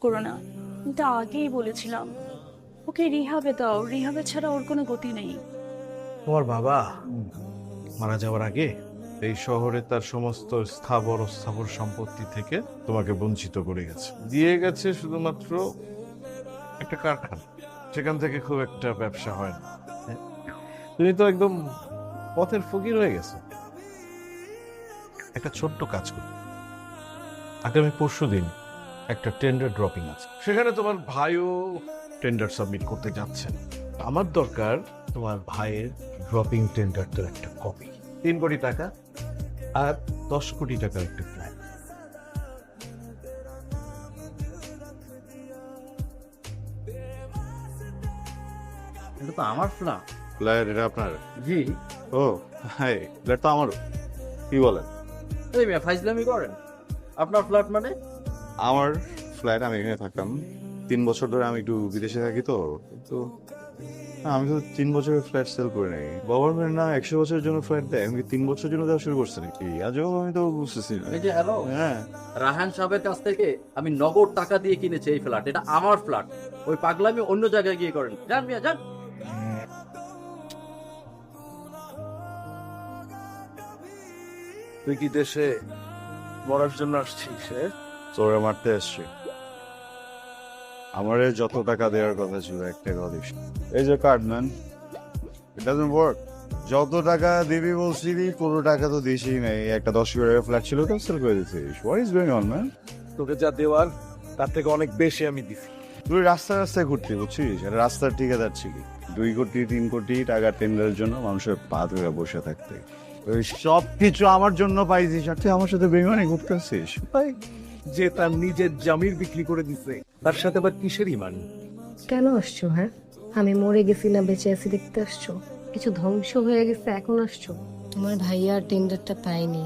করো না, কিন্তু আগেই বলেছিলাম ওকে রিহাবে দাও, রিহাবে ছাড়া ওর কোনো গতি নেই। তোমার বাবা মারা যাওয়ার আগে এই শহরে তার সমস্ত স্থাবর অস্থাবর সম্পত্তি থেকে তোমাকে বঞ্চিত করে গেছে, দিয়ে গেছে শুধুমাত্র একটা কারখানা। সেখান থেকে খুব একটা ব্যবসা হয় না। তুমি তো একদম পথের ফকির হয়ে গেছে। একটা ছোট্ট কাজ করি, আগামী পরশুদিন একটা টেন্ডার ড্রপিং আছে, সেখানে তোমার ভাইও টেন্ডার সাবমিট করতে যাচ্ছেন। আমার দরকার তোমার ভাইয়ের ড্রপিং টেন্ডারটার একটা কপি। 3 কোটি টাকা আর 10 কোটি টাকার একটা ফ্ল্যাট। এটা তো আমার ফ্ল্যাট। ফ্ল্যাট এটা আপনার? জি। ও হাই, ফ্ল্যাট তো আমারও। কি বলেন? এই মিয়া ফাইজলামি করেন? আপনার ফ্ল্যাট মানে? আমার ফ্ল্যাট, আমি এখানে থাকতাম 3 বছর ধরে। আমি একটু বিদেশে থাকি তো তো আমি তো 3 বছরের ফ্ল্যাট সেল করে নেই। গভর্নমেন্ট না 100 বছরের জন্য ফ্ল্যাট দেয়, আমি 3 বছরের জন্য দেওয়া শুরু করছে নাকি আজও? আমি তো বুঝতেছি না। এই যে হ্যালো, হ্যাঁ, রাহান সাহেবের কাছ থেকে আমি নগদ টাকা দিয়ে কিনেছি এই ফ্ল্যাট। এটা আমার ফ্ল্যাট। ওই পাগলামি অন্য জায়গায় গিয়ে করেন। যান মিয়া যান। তুই কি দেশে মরার জন্য আসছিস? চোরে মারতে এসছি। আমারে যত টাকা দেওয়ার কথা ছিল 1 টাকাও দিস। এই যে card man, it doesn't work. যত টাকা দিবি বলছিলি পুরো টাকা তো দিসই নাই। একটা 10 কোটি ফ্ল্যাট ছিল তো সেল করে দিছিস। What is going on man? তোকে যা দেওয়ার তার থেকে অনেক বেশি আমি দিছি। তুই রাস্তায় রাস্তায় ঘুরতে বুঝছিস, আর রাস্তার ঠিকাদার ছিলি। 2 কোটি 3 কোটি টাকা টেন্ডারের জন্য মানুষের পা ধরে বসে থাকতে, ওই সব কিছু আমার জন্য পাইছিস, আর তুই আমার সাথে বেইমানি করতেছিস। ভাই, যে তার নিজের জমির বিক্রি করে দিছে তার সাথে আবার কিসের ইমান? কেন আসছো? হ্যাঁ, আমি মরে গেছি না বেঁচে আছি দেখতে আসছো? কিছু ধ্বংস হয়ে গেছে এখন আসছো? তোমার ভাইয়া টেন্ডারটা পায়নি,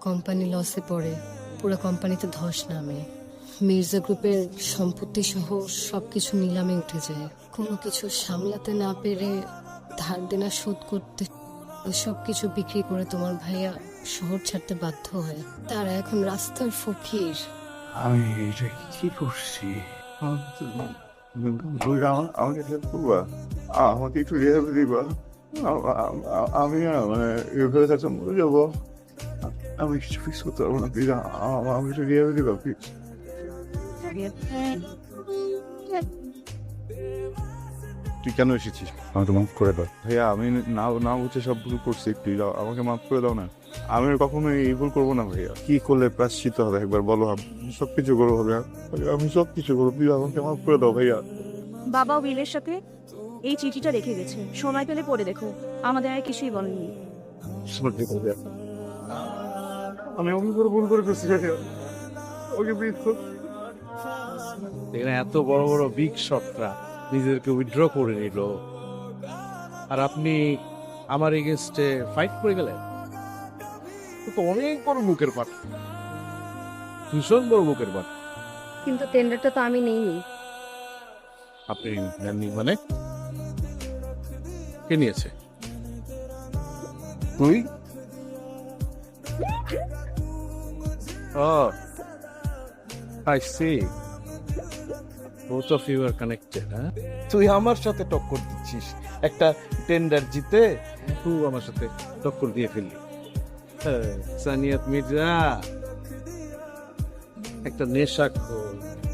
কোম্পানি লসে পড়ে, পুরো কোম্পানিতে ধস নামে, মির্জা গ্রুপের সম্পত্তি সহ সবকিছু নিলামে উঠে যায়। কোনো কিছু সামলাতে না পেরে ধার দেনা শোধ করতে সব কিছু বিক্রি করে তোমার ভাইয়া শহর ছাড়তে বাধ্য হয়। তারা এখন রাস্তার ফকির। আমি এটা কি করছি? আমাকে হেল্প করবা, আমাকে একটু রেহাব দিবা। আমি না মানে এভাবে থাকতে মরে যাবো। আমি কিছু ফিক্স করতে পারবো না, প্লিজ আমাকে একটু রেহাব দিবা প্লিজ। তুই কেন এসেছিস? আমাকে মাফ করে দাও ভাইয়া, আমি না না বুঝে সব ভুল করছি, প্লিজ আমাকে মাফ করে দাও না। আমি কখনো এই ভুল করবো না ভাইয়া। কি করলে প্রায়শ্চিত্ত হবে একবার বলো? আমি সবকিছু করবো ভাইয়া, আমি সবকিছু করবো, প্লিজ আমাকে মাফ করে দাও ভাইয়া। বাবা উইলের সাথে এই চিঠিটা রেখে গেছে, সময় পেলে পড়ে দেখো। আমাদের আর কিছুই বলেনি। আমি অমনি করে ভুল করে ফেলছি ভাইয়া, ওকে প্লিজ। এখানে এত বড় বড় বিগ শটরা নিজেদেরকে উইথড্র করে নিল, আর আপনি আমার এগেনস্টে ফাইট করে গেলেন। তো অনেক বড় মুখের পাট, ভীষণ বড় মুখের পাট। কিন্তু টেন্ডারটা তো আমি নেইনি। আপনি নেননি মানে? কে নিয়েছে? তুই? Oh, I see. Both of you are connected, huh? তুই আমার সাথে টক্কর দিচ্ছিস একটা টেন্ডার জিতে, তুই আমার সাথে টক্কর দিয়ে ফেললি। সানিয়াত মির্জা একটা নেশাখোর,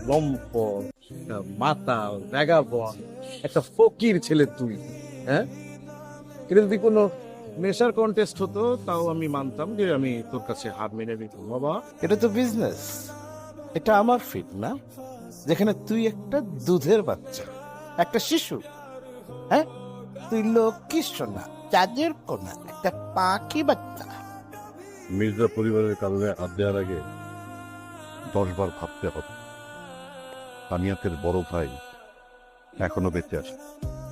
লম্পট, একটা মাতাল, ভ্যাগাবন্ড, একটা ফকির ছেলে তুই। হ্যাঁ, এটা যদি কোনো নেশার কন্টেস্ট হতো তাও আমি মানতাম যে আমি তোর কাছে হার মেনে নিতাম। বাবা, এটা তো বিজনেস, এটা আমার ফিট না, যেখানে তুই একটা দুধের বাচ্চা, একটা শিশু। হ্যাঁ, তুই লক্ষ্মী সোনা, চাঁদের কোনা, একটা পাখি বাচ্চা। মির্জা পরিবারের কারণে হাত দেওয়ার আগে 10 বার ভাবতে হবে। তানিয়াতের বড় ভাই এখনো বেঁচে আছে।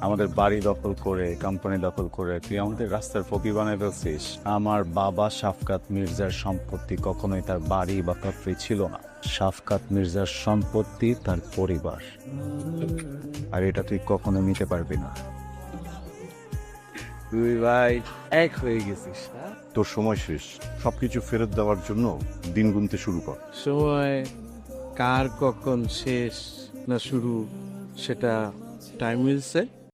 আমাদের বাড়ি দখল করে, কোম্পানি দখল করে তুই আমাদের রাস্তার ফকির বানায় ফেলছিস। আমার বাবা শাফকাত মির্জার সম্পত্তি কখনোই তার বাড়ি বা ফ্যাক্টরি ছিল না। শাফকাত মির্জার সম্পত্তি তার পরিবার, আর এটা তুই কখনো নিতে পারবি না। তুই ভাই এক হয়ে গেছিস। তোর সময় শেষ, সবকিছু ফেরত দেওয়ার জন্য দিন গুনতে শুরু কর। সময় কার কখন শেষ না শুরু সেটা টাইম উইল সে।